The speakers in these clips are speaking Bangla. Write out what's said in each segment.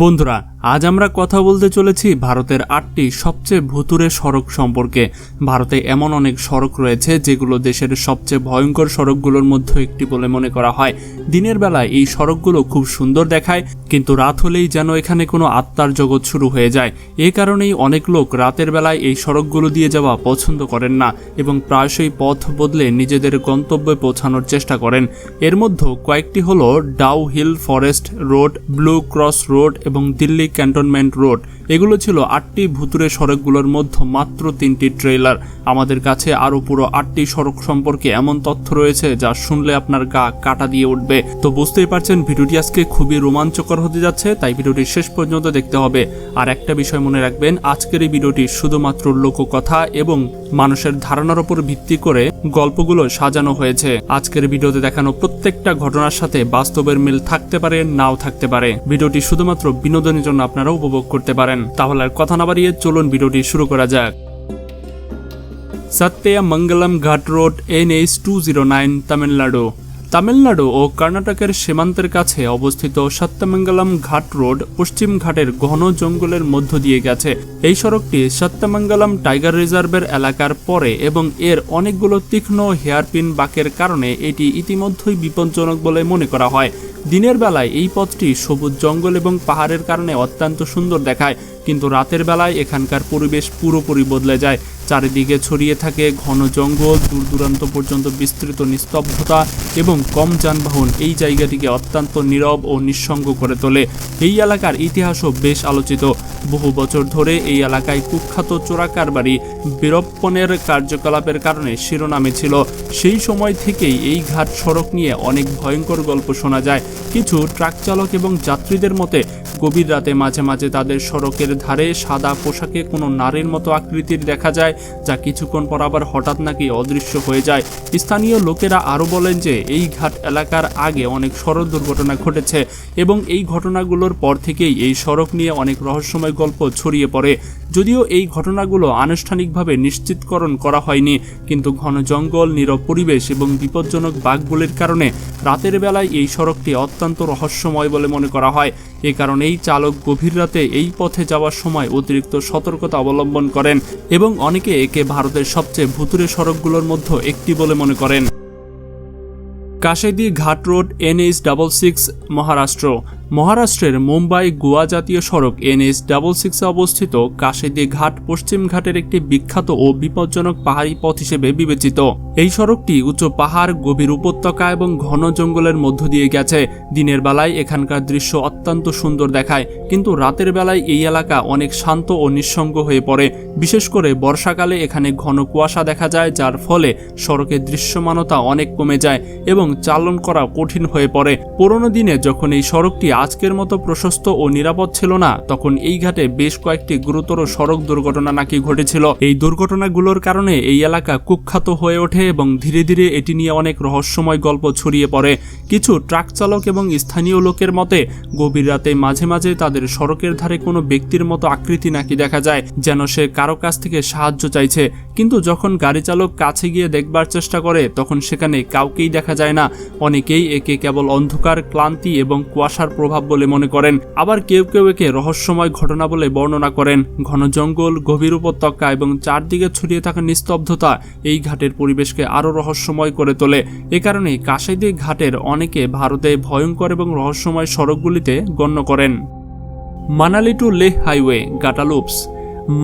বন্ধুরা, আজ আমরা কথা বলতে চলেছি ভারতের ৮টি সবচেয়ে ভুতুড়ে সড়ক সম্পর্কে। ভারতে এমন অনেক সড়ক রয়েছে যেগুলো দেশের সবচেয়ে ভয়ঙ্কর সড়কগুলোর মধ্যে একটি বলে মনে করা হয়। দিনের বেলায় এই সড়কগুলো খুব সুন্দর দেখায়, কিন্তু রাত হলেই যেন এখানে কোনো আত্মার জগৎ শুরু হয়ে যায়। এ কারণেই অনেক লোক রাতের বেলায় এই সড়কগুলো দিয়ে যাওয়া পছন্দ করেন না এবং প্রায়শই পথ বদলে নিজেদের গন্তব্যে পৌঁছানোর চেষ্টা করেন। এর মধ্যে কয়েকটি হলো Dow Hill forest road, blue cross road এবং দিল্লি ক্যান্টনমেন্ট রোড। এগুলো ছিল ৮টি ভুতুড়ে সড়কগুলোর মধ্যে মাত্র 3টি ট্রেলার। আমাদের কাছে আরও পুরো 8টি সড়ক সম্পর্কে এমন তথ্য রয়েছে যা শুনলে আপনার গা কাটা দিয়ে উঠবে। তো বুঝতেই পারছেন ভিডিওটি আজকে খুবই রোমাঞ্চকর হতে যাচ্ছে, তাই ভিডিওটি শেষ পর্যন্ত দেখতে হবে। আর একটা বিষয় মনে রাখবেন, আজকের এই ভিডিওটি শুধুমাত্র লোককথা এবং মানুষের ধারণার উপর ভিত্তি করে গল্পগুলো সাজানো হয়েছে। আজকের ভিডিওতে দেখানো প্রত্যেকটা ঘটনার সাথে বাস্তবের মিল থাকতে পারে, নাও থাকতে পারে। ভিডিওটি শুধুমাত্র বিনোদনের জন্য আপনারা উপভোগ করতে পারেন। তাহলে আর কথা না বাড়িয়ে চলুন ভিডিওটি শুরু করা যাক। সত্যমঙ্গলম ঘাট রোড, NH 209, তামিলনাড়ু ও কর্ণাটকের সীমান্তের কাছে অবস্থিত সত্যমঙ্গলম ঘাট রোড পশ্চিম ঘাটের ঘন জঙ্গলের মধ্য দিয়ে গেছে। এই সড়কটি সত্যমঙ্গলম টাইগার রিজার্ভের এলাকার পরে এবং এর অনেকগুলো তীক্ষ্ণ হেয়ারপিন বাঁকের কারণে এটি ইতিমধ্যেই বিপজ্জনক বলে মনে করা হয়। দিনের বেলায় এই পথটি সবুজ জঙ্গল এবং পাহাড়ের কারণে অত্যন্ত সুন্দর দেখায়, কিন্তু রাতের বেলায় এখানকার পরিবেশ পুরোপুরি বদলে যায়। চারিদিকে ছড়িয়ে থাকে ঘন জঙ্গল, দূর দূরান্ত পর্যন্ত বিস্তৃত নিস্তব্ধতা এবং কম যানবাহন এই জায়গাটিকে অত্যন্ত নীরব ও নিঃসঙ্গ করে তোলে। এই এলাকার ইতিহাসও বেশ আলোচিত। বহু বছর ধরে এই এলাকায় কুখ্যাত চোরাকারবারি বীরপ্পনের কার্যকলাপের কারণে শিরোনামে ছিল। সেই সময় থেকেই এই ঘাট সড়ক নিয়ে অনেক ভয়ঙ্কর গল্প শোনা যায়। কিছু ট্রাক চালক এবং যাত্রীদের মতে গভীর রাতে মাঝে মাঝে তাদের সড়কের ধারে সাদা পোশাকে কোনো নারীর মতো আকৃতির দেখা যায়, যা কিছুক্ষণ পর আবার হঠাৎ নাকি অদৃশ্য হয়ে যায়। স্থানীয় লোকেরা আরও বলেন যে এই ঘাট এলাকার আগে অনেক সড়ক দুর্ঘটনা ঘটেছে এবং এই ঘটনাগুলোর পর থেকেই এই সড়ক নিয়ে অনেক রহস্যময় গল্প ছড়িয়ে পড়ে। যদিও এই ঘটনাগুলো আনুষ্ঠানিকভাবে নিশ্চিতকরণ করা হয়নি, কিন্তু ঘন জঙ্গল, নীরব পরিবেশ এবং বিপজ্জনক বাঘগুলির কারণে রাতের বেলায় এই সড়কটি অত্যন্ত রহস্যময় বলে মনে করা হয়। এ কারণেই চালক গভীর রাতে এই পথে যাওয়ার সময় অতিরিক্ত সতর্কতা অবলম্বন করেন এবং অনেকে একে ভারতের সবচেয়ে ভুতুড়ে সড়কগুলোর মধ্যে একটি বলে মনে করেন। কাশেদি ঘাট রোড, NH 66, মহারাষ্ট্রের মুম্বাই গোয়া জাতীয় সড়ক NH 66 অবস্থিত কাশেদি ঘাট পশ্চিম ঘাটের একটি বিখ্যাত ও বিপজ্জনক পাহাড়ি পথ হিসেবে বিবেচিত। এই সড়কটি উঁচু পাহাড়, গভীর উপত্যকা এবং ঘন জঙ্গলের মধ্য দিয়ে গেছে। দিনের বেলায় এখানকার দৃশ্য অত্যন্ত সুন্দর দেখায়, কিন্তু রাতের বেলায় এই এলাকা অনেক শান্ত ও নিঃসঙ্গ হয়ে পড়ে। বিশেষ করে বর্ষাকালে এখানে ঘন কুয়াশা দেখা যায়, যার ফলে সড়কের দৃশ্যমানতা অনেক কমে যায় এবং চালন করা কঠিন হয়ে পড়ে। পুরনো দিনে যখন এই সড়কটি আজকের মতো প্রশস্ত ও নিরাপদ ছিল না, তখন এই ঘাটে বেশ কয়েকটি গুরুতর সড়ক দুর্ঘটনা নাকি ঘটেছিল। এই দুর্ঘটনাগুলোর কারণে এই এলাকা কুখ্যাত হয়ে ওঠে এবং ধীরে ধীরে এটি নিয়ে অনেক রহস্যময় গল্প ছড়িয়ে পড়ে। কিছু ট্রাক চালক এবং স্থানীয় লোকের মতে গভীর রাতে মাঝে মাঝে তাদের সড়কের ধারে কোনো ব্যক্তির মতো আকৃতি নাকি দেখা যায়, যেন সে কারো কাছ থেকে সাহায্য চাইছে। কিন্তু যখন গাড়ি চালক কাছে গিয়ে দেখবার চেষ্টা করে, তখন সেখানে কাউকেই দেখা যায় না। অনেকেই একে কেবল অন্ধকার, ক্লান্তি এবং কুয়াশার প্রভাব বলে মনে করেন। আবার কেউ কেউ একে রহস্যময় ঘটনা বলে বর্ণনা করেন। ঘন জঙ্গল, গভীর উপত্যকা এবং চারদিকে ছড়িয়ে থাকা নিস্তব্ধতা এই ঘাটের পরিবেশকে আরও রহস্যময় করে তোলে। এ কারণে কাশেদি ঘাটের অনেকে ভারতে ভয়ঙ্কর এবং রহস্যময় সড়কগুলিতে গণ্য করেন। Manali to Leh highway, Gata Loops.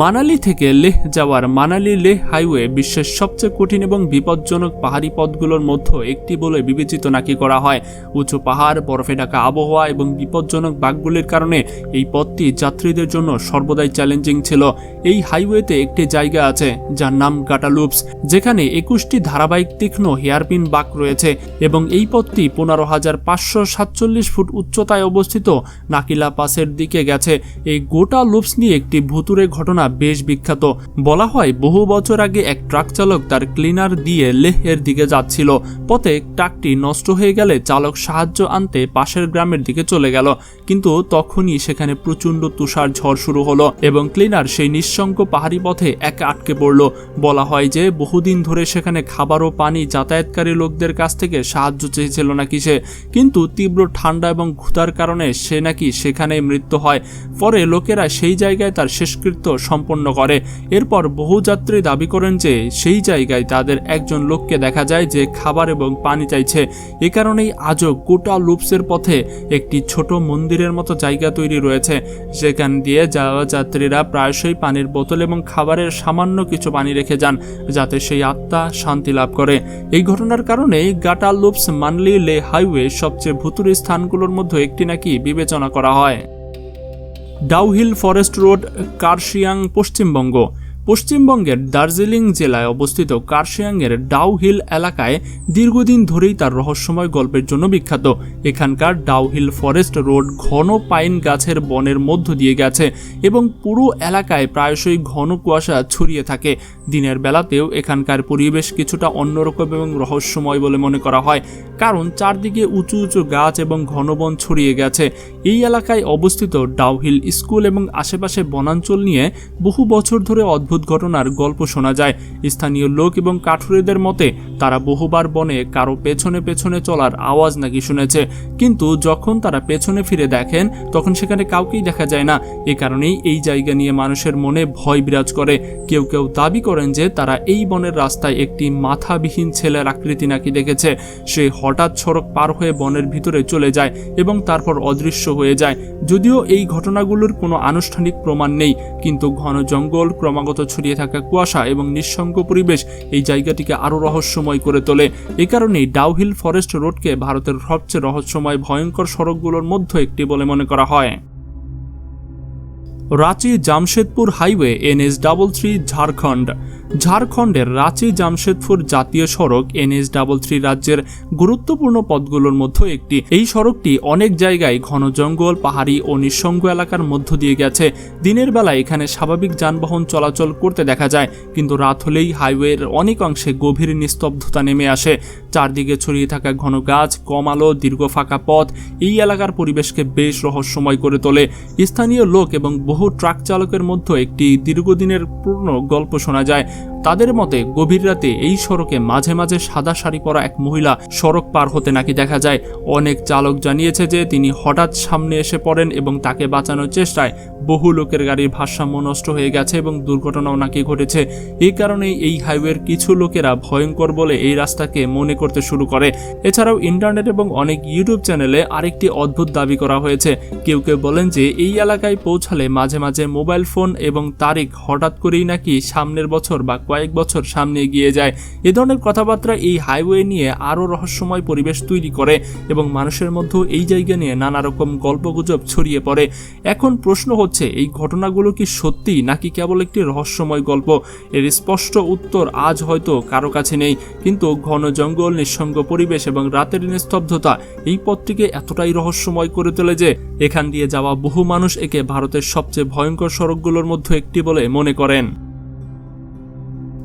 মানালি থেকে লেহ যাওয়ার মানালি লেহ হাইওয়ে বিশ্বের সবচেয়ে কঠিন এবং বিপজ্জনক পাহাড়ি পথগুলোর মধ্যে একটি বলে বিবেচিত নাকি করা হয়। উঁচু পাহাড়, বরফে ঢাকা আবহাওয়া এবং বিপজ্জনক বাঘগুলির কারণে এই পথটি যাত্রীদের জন্য সর্বদাই চ্যালেঞ্জিং ছিল। এই হাইওয়েতে একটি জায়গা আছে যার নাম গাটালুপস, যেখানে 21টি ধারাবাহিক তীক্ষ্ণ হেয়ারপিন বাঁক রয়েছে এবং এই পথটি 15,547 ফুট উচ্চতায় অবস্থিত নাকিলা পাসের দিকে গেছে। এই গোটা লুপস নিয়ে একটি ভুতুড়ে ঘটনা ঘটনা বেশ বিখ্যাত। বলা হয় বহু বছর আগে এক ট্রাক চালক তার ক্লিনার দিয়ে লেহ এর দিকে যাচ্ছিল। পথে ট্রাকটি নষ্ট হয়ে গেলে চালক সাহায্য আনতে পাশের গ্রামের দিকে চলে গেল, কিন্তু তখনই সেখানে প্রচণ্ড তুষার ঝড় শুরু হলো এবং ক্লিনার সেই নিঃসঙ্গ পাহাড়ি পথে একা আটকে পড়ল। বলা হয় যে বহুদিন ধরে সেখানে খাবার ও পানি যাতায়াতকারী লোকদের কাছ থেকে সাহায্য চেয়েছিল নাকি সে, কিন্তু তীব্র ঠান্ডা এবং ক্ষুধার কারণে সে নাকি সেখানেই মৃত্যু হয়। পরে লোকেরা সেই জায়গায় তার শেষকৃত্য সম্পন্ন করে। এরপর বহু যাত্রী দাবি করেন যে সেই জায়গায় তাদের একজন লোককে দেখা যায় যে খাবার এবং পানি চাইছে। এ কারণেই আজও গোটা লুপসের পথে একটি ছোট মন্দিরের মতো জায়গা তৈরি রয়েছে, যেখান দিয়ে যাওয়া যাত্রীরা প্রায়শই পানির বোতল এবং খাবারের সামান্য কিছু পানি রেখে যান, যাতে সেই আত্মা শান্তি লাভ করে। এই ঘটনার কারণেই গাটা লুপস মানলি লে হাইওয়ে সবচেয়ে ভুতুড়ে স্থানগুলোর মধ্যে একটি নাকি বিবেচনা করা হয়। Dowhill forest road, Kurseong, Paschimbanga. পশ্চিমবঙ্গের দার্জিলিং জেলায় অবস্থিত কার্শিয়াংয়ের ডাউহিল এলাকায় দীর্ঘদিন ধরেই তার রহস্যময় গল্পের জন্য বিখ্যাত। এখানকার ডাউহিল ফরেস্ট রোড ঘন পাইন গাছের বনের মধ্য দিয়ে গেছে এবং পুরো এলাকায় প্রায়শই ঘন কুয়াশা ছড়িয়ে থাকে। দিনের বেলাতেও এখানকার পরিবেশ কিছুটা অন্যরকম এবং রহস্যময় বলে মনে করা হয়, কারণ চারদিকে উঁচু উঁচু গাছ এবং ঘন বন ছড়িয়ে গেছে। এই এলাকায় অবস্থিত ডাউহিল স্কুল এবং আশেপাশে বনাঞ্চল নিয়ে বহু বছর ধরে অদ্ভুত ঘটনার গল্প শোনা যায়। স্থানীয় লোক এবং কাঠুরেদের মতে তারা বহুবার বনে কারো পেছনে পেছনে চলার আওয়াজ নাকি শুনেছে, কিন্তু যখন তারা পেছনে ফিরে দেখেন তখন সেখানে কাউকেই দেখা যায় না। এ কারণেই এই জায়গা নিয়ে মানুষের মনে ভয় বিরাজ করে। কেউ কেউ দাবি করেন যে তারা এই বনের রাস্তায় একটি মাথাবিহীন ছেলের আকৃতি নাকি দেখেছে। সে হঠাৎ সড়ক পার হয়ে বনের ভিতরে চলে যায় এবং তারপর অদৃশ্য হয়ে যায়। যদিও এই ঘটনাগুলোর কোনো আনুষ্ঠানিক প্রমাণ নেই, কিন্তু ঘন জঙ্গল, ক্রমাগত ছড়িয়ে থাকা কুয়াশা এবং নিঃসঙ্গ পরিবেশ এই জায়গাটিকে আরও রহস্যময় করে তোলে। এ কারণেই ডাউহিল ফরেস্ট রোডকে ভারতের সবচেয়ে রহস্যময় ভয়ঙ্কর সড়কগুলোর মধ্যে একটি বলে মনে করা হয়। Ranchi Jamshedpur highway NH33, Jharkhand. ঝাড়খণ্ডের রাঁচি জামশেদপুর জাতীয় সড়ক NH33 রাজ্যের গুরুত্বপূর্ণ পথগুলোর মধ্যে একটি। এই সড়কটি অনেক জায়গায় ঘন জঙ্গল, পাহাড়ি ও নিঃসঙ্গ এলাকার মধ্য দিয়ে গেছে। দিনের বেলায় এখানে স্বাভাবিক যানবাহন চলাচল করতে দেখা যায়, কিন্তু রাত হলেই হাইওয়ের অনেক অংশে গভীর নিস্তব্ধতা নেমে আসে। চারদিকে ছড়িয়ে থাকা ঘন গাছ, কম আলো, দীর্ঘ ফাঁকা পথ এই এলাকার পরিবেশকে বেশ রহস্যময় করে তোলে। স্থানীয় লোক এবং বহু ট্রাক চালকের মধ্যে একটি দীর্ঘদিনের পূর্ণ গল্প শোনা যায়। তাদের মতে গভীর রাতে এই সড়কে মাঝে মাঝে সাদা শাড়ি পরা এক মহিলা সড়ক পার হতে নাকি দেখা যায়। অনেক চালক জানিয়েছে যে তিনি হঠাৎ সামনে এসে পড়েন এবং তাকে বাঁচানোর চেষ্টায় বহু লোকের গাড়ির ভারসাম্য নষ্ট হয়ে গেছে এবং দুর্ঘটনাও নাকি ঘটেছে। এই কারণেই এই হাইওয়ের কিছু লোকেরা ভয়ঙ্কর বলে এই রাস্তাকে মনে করতে শুরু করে। এছাড়াও ইন্টারনেট এবং অনেক ইউটিউব চ্যানেলে আরেকটি অদ্ভুত দাবি করা হয়েছে। কেউ কেউ বলেন যে এই এলাকায় পৌঁছালে মাঝে মাঝে মোবাইল ফোন এবং তারিখ হঠাৎ করেই নাকি সামনের বছর বা কয়েক বছর সামনে এগিয়ে যায়। এ ধরনের কথাবার্তা এই হাইওয়ে নিয়ে আরও রহস্যময় পরিবেশ তৈরি করে এবং মানুষের মধ্যেও এই জায়গা নিয়ে নানা রকম গল্পগুজব ছড়িয়ে পড়ে। এখন প্রশ্ন হচ্ছে, এই ঘটনাগুলো কি সত্যি নাকি কেবল একটি রহস্যময় গল্প? এর স্পষ্ট উত্তর আজ হয়তো কারো কাছে নেই, কিন্তু ঘন জঙ্গল, নিঃসঙ্গ পরিবেশ এবং রাতের নিস্তব্ধতা এই পথটিকে এতটাই রহস্যময় করে তোলে যে এখান দিয়ে যাওয়া বহু মানুষ একে ভারতের সবচেয়ে ভয়ঙ্কর সড়কগুলোর মধ্যে একটি বলে মনে করেন।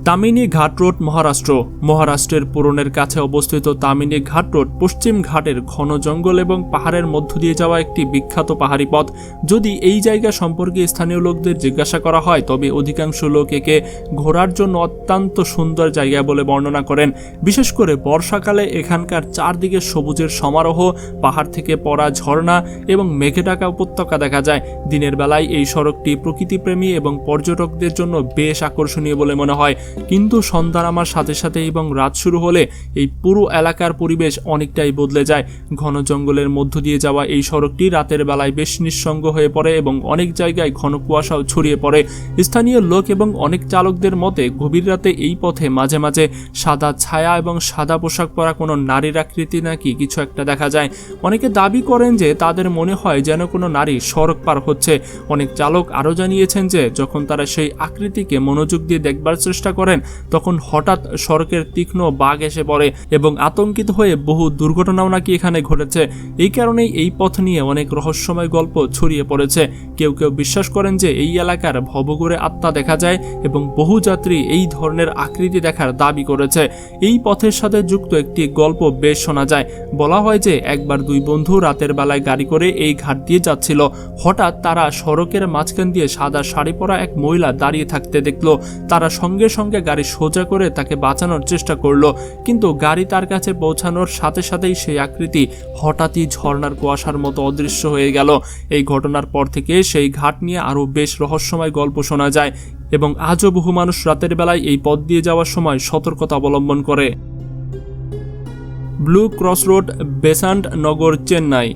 তামিনী ঘাট রোড, মহারাষ্ট্র। মহারাষ্ট্রের পুরনের কাছে অবস্থিত তামিনী ঘাট রোড পশ্চিম ঘাটের ঘন জঙ্গল এবং পাহাড়ের মধ্য দিয়ে যাওয়া একটি বিখ্যাত পাহাড়ি পথ। যদি এই জায়গা সম্পর্কে স্থানীয় লোকদের জিজ্ঞাসা করা হয় তবে অধিকাংশ লোক একে ঘোরার জন্য অত্যন্ত সুন্দর জায়গা বলে বর্ণনা করেন। বিশেষ করে বর্ষাকালে এখানকার চারদিকে সবুজের সমারোহ, পাহাড় থেকে পড়া ঝর্ণা এবং মেঘে ঢাকা উপত্যকা দেখা যায়। দিনের বেলায় এই সড়কটি প্রকৃতিপ্রেমী এবং পর্যটকদের জন্য বেশ আকর্ষণীয় বলে মনে হয়, কিন্তু সন্ধ্যা নামার সাথে সাথে এবং রাত শুরু হলে এই পুরো এলাকার পরিবেশ অনেকটাই বদলে যায়। ঘন জঙ্গলের মধ্য দিয়ে যাওয়া এই সড়কটি রাতের বেলায় বেশ নিঃসঙ্গ হয়ে পড়ে এবং অনেক জায়গায় ঘন কুয়াশাও ছড়িয়ে পড়ে। স্থানীয় লোক এবং অনেক চালকদের মতে গভীর রাতে এই পথে মাঝে মাঝে সাদা ছায়া এবং সাদা পোশাক পরা কোনো নারীর আকৃতি নাকি কিছু একটা দেখা যায়। অনেকে দাবি করেন যে তাদের মনে হয় যেন কোনো নারী সড়ক পার হচ্ছে। অনেক চালক আরও জানিয়েছেন যে যখন তারা সেই আকৃতিকে মনোযোগ দিয়ে দেখবার চেষ্টা করে করেন তখন হঠাৎ সড়কের তীক্ষ্ণ বাঁক এসে পড়ে এবং আতঙ্কিত হয়ে বহু দুর্ঘটনাও নাকি এখানে ঘটেছে। এই কারণেই এই পথ নিয়ে অনেক রহস্যময় গল্প ছড়িয়ে পড়েছে। কেউ কেউ বিশ্বাস করেন যে এই এলাকার ভবঘুরে আত্মা দেখা যায় এবং বহু যাত্রী এই ধরনের আকৃতি দেখার দাবি করেছে। এই পথের সাথে যুক্ত একটি গল্প বেশ শোনা যায়। বলা হয় যে একবার দুই বন্ধু রাতের বেলায় গাড়ি করে এই ঘাট দিয়ে যাচ্ছিল। হঠাৎ তারা সড়কের মাঝখান দিয়ে সাদা শাড়ি পরা এক মহিলা দাঁড়িয়ে থাকতে দেখলো। তারা সঙ্গে সঙ্গে গাড়ি সোজা করে তাকে বাঁচানোর চেষ্টা করলো, কিন্তু গাড়ি তার কাছে পৌঁছানোর সাথে সাথেই সেই আকৃতি হঠাৎই ঝর্ণার কুয়াশার মতো অদৃশ্য হয়ে গেল। এই ঘটনার পর থেকে সেই ঘাট নিয়ে আরও বেশ রহস্যময় গল্প শোনা যায় এবং আজও বহু মানুষ রাতের বেলায় এই পথ দিয়ে যাওয়ার সময় সতর্কতা অবলম্বন করে। ব্লু ক্রস রোড, বেসান্ট নগর, চেন্নাই।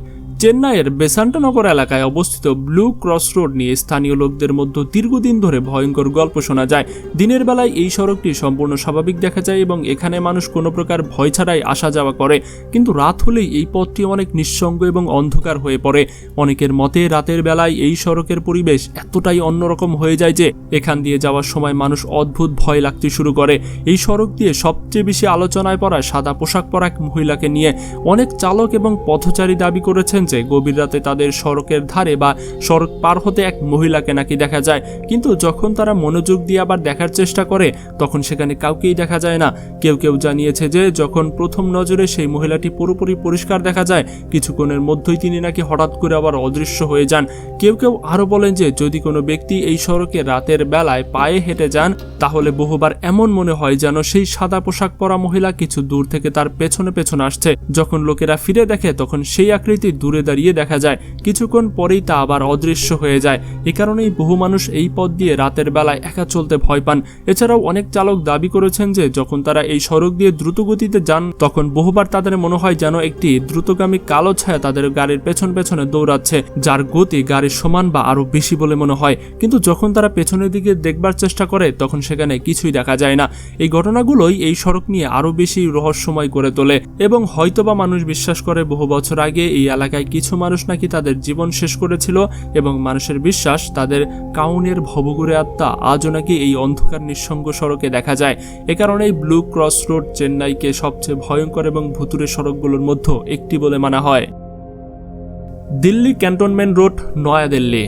চেন্নাইয়ের বেসান্ট নগর এলাকায় অবস্থিত ব্লু ক্রস রোড নিয়ে স্থানীয় লোকদের মধ্যে দীর্ঘদিন ধরে ভয়ঙ্কর গল্প শোনা যায়। দিনের বেলায় এই সড়কটি সম্পূর্ণ স্বাভাবিক দেখা যায় এবং এখানে মানুষ কোনো প্রকার ভয় ছাড়াই আসা যাওয়া করে, কিন্তু রাত হলেই এই পথটি অনেক নিঃসঙ্গ এবং অন্ধকার হয়ে পড়ে। অনেকের মতে রাতের বেলায় এই সড়কের পরিবেশ এতটাই অন্যরকম হয়ে যায় যে এখান দিয়ে যাওয়ার সময় মানুষ অদ্ভুত ভয় লাগতে শুরু করে। এই সড়ক দিয়ে সবচেয়ে বেশি আলোচনায় পড়া সাদা পোশাক পরা এক মহিলাকে নিয়ে অনেক চালক এবং পথচারী দাবি করেছেন যে গভীর রাতে তাদের সড়কের ধারে বা সড়ক পার হতে এক মহিলাকে নাকি দেখা যায়, কিন্তু যখন তারা মনোযোগ দিয়ে আবার দেখার চেষ্টা করে তখন সেখানে কাউকেই দেখা যায় না। কেউ কেউ জানিয়েছে যে যখন প্রথম নজরে সেই মহিলাটি পুরোপুরি পরিষ্কার দেখা যায়, কিছুক্ষণের মধ্যেই তিনি নাকি হঠাৎ করে আবার অদৃশ্য হয়ে যান। কেউ কেউ আরো বলেন যে যদি কোনো ব্যক্তি এই সড়কে রাতের বেলায় পায়ে হেঁটে যান তাহলে বহুবার এমন মনে হয় যেন সেই সাদা পোশাক পরা মহিলা কিছু দূর থেকে তার পেছনে পেছনে আসছে। যখন লোকেরা ফিরে দেখে তখন সেই আকৃতি দূরে দাঁড়িয়ে দেখা যায়, কিছুক্ষণ পরেই তা আবার অদৃশ্য হয়ে যায়। এ কারণেই বহু মানুষ এই পথ দিয়ে রাতের বেলায় একা চলতে ভয় পান। এছাড়াও অনেক চালক দাবি করেছেন যে যখন তারা এই সড়ক দিয়ে দ্রুত গতিতে যান তখন বহুবার তাদের মনে হয় যেন একটি দ্রুতগামী কালো ছায়া তাদের গাড়ির পেছন পেছনে দৌড়াচ্ছে, যার গতি গাড়ির সমান বা আরো বেশি বলে মনে হয়। কিন্তু যখন তারা পেছনের দিকে দেখবার চেষ্টা করে তখন সেখানে কিছুই দেখা যায় না। এই ঘটনাগুলোই এই সড়ক নিয়ে আরো বেশি রহস্যময় করে তোলে এবং হয়তোবা মানুষ বিশ্বাস করে বহু বছর আগে এই এলাকায় কিছু মানুষ নাকি তাদের জীবন শেষ করেছিল এবং মানুষের বিশ্বাস তাদের কাউনের ভবঘুরে আত্মা আজও নাকি এই অন্ধকার নিঃসঙ্গ সড়কে দেখা যায়। এ কারণেই ব্লু ক্রস রোড চেন্নাইকে সবচেয়ে ভয়ঙ্কর এবং ভুতুরে সড়কগুলোর মধ্যে একটি বলে মানা হয়। Delhi cantonment road, New Delhi.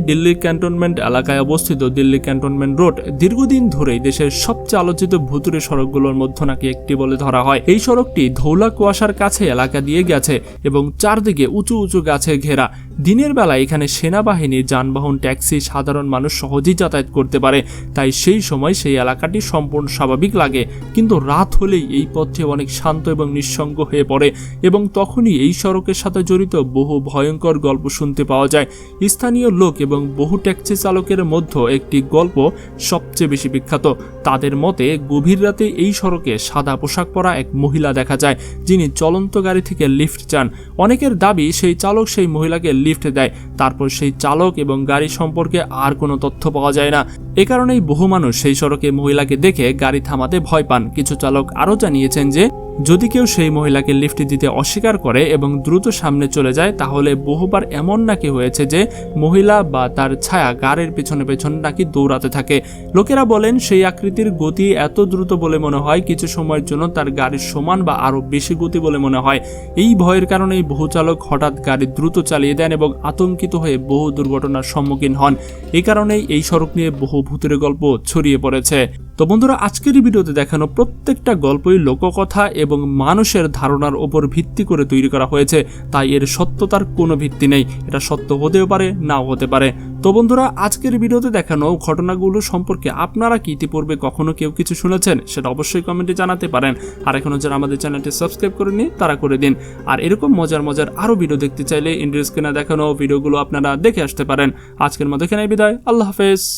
Delhi cantonment এলাকায় অবস্থিত দিল্লি ক্যান্টনমেন্ট রোড দীর্ঘদিন ধরেই দেশের সবচেয়ে আলোচিত ভুতুরে সড়কগুলোর মধ্যে নাকি একটি বলে ধরা হয়। এই সড়কটি ধৌলা কুয়াশার কাছে এলাকা দিয়ে গেছে এবং চারদিকে উঁচু উঁচু গাছে ঘেরা। দিনের বেলা এখানে সেনাবাহিনী, যানবাহন, ট্যাক্সি, সাধারণ মানুষ সহজেই যাতায়াত করতে পারে, তাই সেই সময় সেই এলাকাটি সম্পূর্ণ স্বাভাবিক লাগে। কিন্তু রাত হলেই এই পথটি অনেক শান্ত এবং নিঃসঙ্গ হয়ে পড়ে এবং তখনই এই সড়কের সাথে জড়িত বহু ভয়ঙ্কর গল্প শুনতে পাওয়া যায়। স্থানীয় লোক এবং বহু ট্যাক্সি চালকের মধ্যে একটি গল্প সবচেয়ে বেশি বিখ্যাত। তাদের মতে গভীর রাতে এই সড়কে সাদা পোশাক পরা এক মহিলা দেখা যায়, যিনি চলন্ত গাড়ি থেকে লিফট চান। অনেকের দাবি সেই চালক সেই মহিলাকে লিফট দেয়, তারপর সেই চালক এবং গাড়ি সম্পর্কে আর কোনো তথ্য পাওয়া যায় না। এ কারণেই বহু মানুষ সেই সড়কে মহিলাকে দেখে গাড়ি থামাতে ভয় পান। কিছু চালক আরও জানিয়েছেন যে যদি কেউ সেই মহিলাকে লিফট দিতে অস্বীকার করে এবং দ্রুত সামনে চলে যায় তাহলে বহুবার এমন নাকি হয়েছে যে মহিলা বা তার ছায়া গাড়ির পেছনে পেছনে নাকি দৌড়াতে থাকে। লোকেরা বলেন সেই আকৃতির গতি এত দ্রুত বলে মনে হয় কিছু সময়ের জন্য তার গাড়ির সমান বা আরো বেশি গতি বলে মনে হয়। এই ভয়ের কারণেই বহু চালক হঠাৎ গাড়ি দ্রুত চালিয়ে দেন এবং আতঙ্কিত হয়ে বহু দুর্ঘটনার সম্মুখীন হন। এই কারণেই এই সড়ক নিয়ে বহু ভূতের গল্প ছড়িয়ে পড়েছে। তো বন্ধুরা, আজকের এই ভিডিওতে দেখানো প্রত্যেকটা গল্পই লোককথা এবং মানুষের ধারণার ওপর ভিত্তি করে তৈরি করা হয়েছে, তাই এর সত্যতার কোনো ভিত্তি নেই। এটা সত্য হতেও পারে, নাও হতে পারে। তো বন্ধুরা, আজকের ভিডিওতে দেখানো ঘটনাগুলো সম্পর্কে আপনারা কি ইতিপূর্বে কখনো কেউ কিছু শুনেছেন সেটা অবশ্যই কমেন্টে জানাতে পারেন। আর এখনো যারা আমাদের চ্যানেলটি সাবস্ক্রাইব করেননি তারা করে দিন। আর এরকম মজার মজার আরও ভিডিও দেখতে চাইলে ইন্ডিয়ার স্ক্রিনে দেখানো ভিডিওগুলো আপনারা দেখে আসতে পারেন। আজকের মতো এখানেই বিদায়। আল্লাহ হাফেজ।